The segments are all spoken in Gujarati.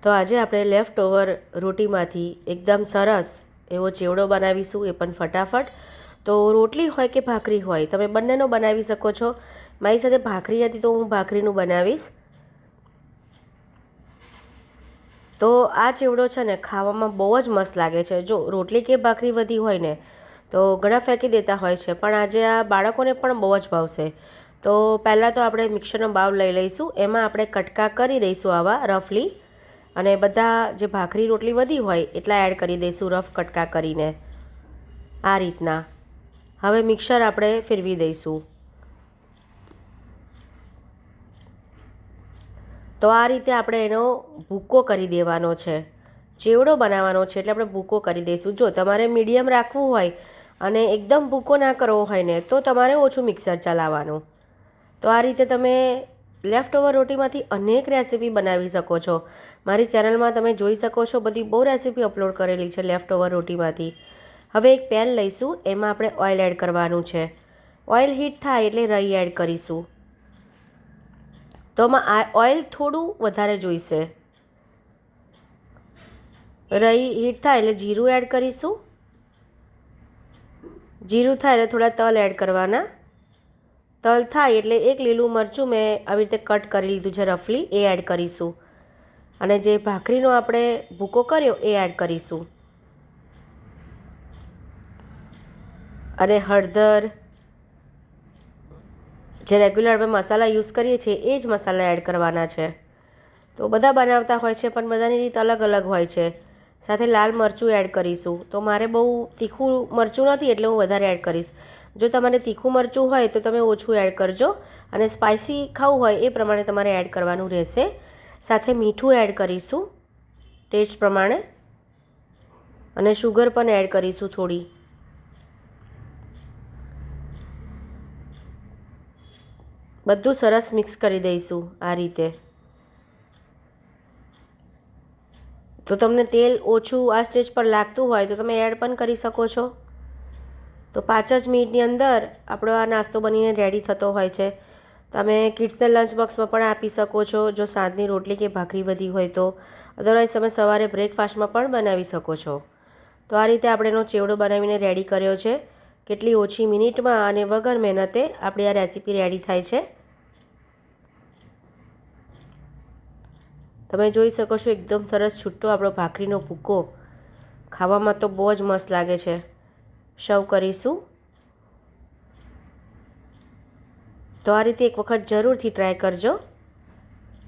તો આજે આપણે લેફ્ટ ઓવર રોટીમાંથી એકદમ સરસ એવો ચેવડો બનાવીશું, એ પણ ફટાફટ. તો રોટલી હોય કે ભાખરી હોય, તમે બંનેનો બનાવી શકો છો. મારી સાથે ભાખરી હતી તો હું ભાખરીનું બનાવીશ. તો આ ચેવડો છે ને ખાવામાં બહુ જ મસ્ત લાગે છે. જો રોટલી કે ભાખરી વધી હોય ને તો ઘણા ફેંકી દેતા હોય છે, પણ આજે આ બાળકોને પણ બહુ જ ભાવશે. તો પહેલાં તો આપણે મિક્સરનો બાઉલ લઈ લઈશું, એમાં આપણે કટકા કરી દઈશું આવા રફલી, અને બધા જે ભાખરી રોટલી વધી હોય એટલા એડ કરી દઈશું રફ કટકા કરીને, આ રીતના. હવે મિક્સર આપણે ફેરવી દઈશું. તો આ રીતે આપણે એનો ભૂકો કરી દેવાનો છે. ચેવડો બનાવવાનો છે એટલે આપણે ભૂકો કરી દઈશું. જો તમારે મીડિયમ રાખવું હોય અને એકદમ ભૂકો ના કરવો હોય ને તો તમારે ઓછું મિક્સર ચલાવવાનું. તો આ રીતે તમે લેફ્ટ ઓવર રોટીમાંથી અનેક રેસીપી બનાવી શકો છો. મારી ચેનલમાં તમે જોઈ શકો છો, બધી બહુ રેસીપી અપલોડ કરેલી છે લેફ્ટ ઓવર રોટીમાંથી. હવે એક પેન લઈશું, એમાં આપણે ઓઇલ એડ કરવાનું છે. ઓઇલ હીટ થાય એટલે રાઈ એડ કરીશું. તો આમાં ઓઇલ થોડું વધારે જોઈશે. રાઈ હીટ થાય એટલે જીરું એડ કરીશું. જીરું થાય એટલે થોડા તલ એડ કરવાના. તલ થાય એટલે એક લીલું મરચું મેં આવી રીતે કટ કરી લીધું છે રફલી, એ એડ કરીશું. અને જે ભાખરીનો આપણે ભૂકો કર્યો એ એડ કરીશું. અને હળદર, જે રેગ્યુલર અમે મસાલા યુઝ કરીએ છીએ એ જ મસાલા એડ કરવાના છે. તો બધા બનાવતા હોય છે પણ બધાની રીત અલગ અલગ હોય છે. સાથે લાલ મરચું એડ કરીશું. તો મારે બહુ તીખું મરચું નથી એટલે હું વધારે એડ કરીશ. જો તમારે તીખું મરચું હોય તો તમે ઓછું એડ કરજો, અને સ્પાઇસી ખાવું હોય એ પ્રમાણે તમારે એડ કરવાનું રહેશે. સાથે મીઠું એડ કરીશું ટેસ્ટ પ્રમાણે, અને શુગર પણ એડ કરીશું થોડી. બધું સરસ મિક્સ કરી દઈશું આ રીતે. તો તમને તેલ ઓછું આ સ્ટેજ પર લાગતું હોય તો તમે એડ પણ કરી શકો છો. તો 5 જ મિનિટની અંદર આપણો આ નાસ્તો બનીને રેડી થતો હોય છે. તમે કિડ્સને લંચ બોક્સમાં પણ આપી શકો છો જો સાંજની રોટલી કે ભાખરી વધી હોય તો. અદરવાઇઝ તમે સવારે બ્રેકફાસ્ટમાં પણ બનાવી શકો છો. તો આ રીતે આપણે એનો ચેવડો બનાવીને રેડી કર્યો છે. કેટલી ઓછી મિનિટમાં અને વગર મહેનતે આપણી આ રેસીપી રેડી થાય છે. તમે જોઈ શકો છો એકદમ સરસ છૂટો આપણો ભાખરીનો ભૂકો. ખાવામાં તો બહુ જ મસ્ત લાગે છે. સર્વ કરીશું. તો આ રીતે એક વખત જરૂરથી ટ્રાય કરજો.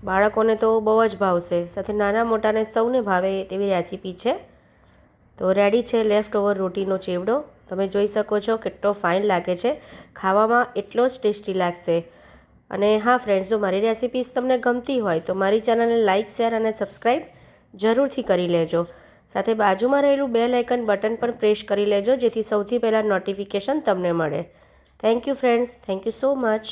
બાળકોને તો બહુ જ ભાવશે, સાથે નાના મોટાને સૌને ભાવે તેવી રેસીપી છે. તો રેડી છે લેફ્ટ ઓવર રોટીનો ચેવડો. તમે જોઈ શકો છો કેટલો ફાઇન લાગે છે. ખાવામાં એટલો જ ટેસ્ટી લાગશે. અને હા ફ્રેન્ડ્સ, જો મારી રેસિપીઝ તમને ગમતી હોય તો મારી ચેનલને લાઇક, શેર અને સબસ્ક્રાઈબ જરૂરથી કરી લેજો. સાથે બાજુમાં રહેલું બેલ આઇકન બટન પણ પ્રેસ કરી લેજો, જેથી સૌથી પહેલાં નોટિફિકેશન તમને મળે. Thank you friends, thank you so much.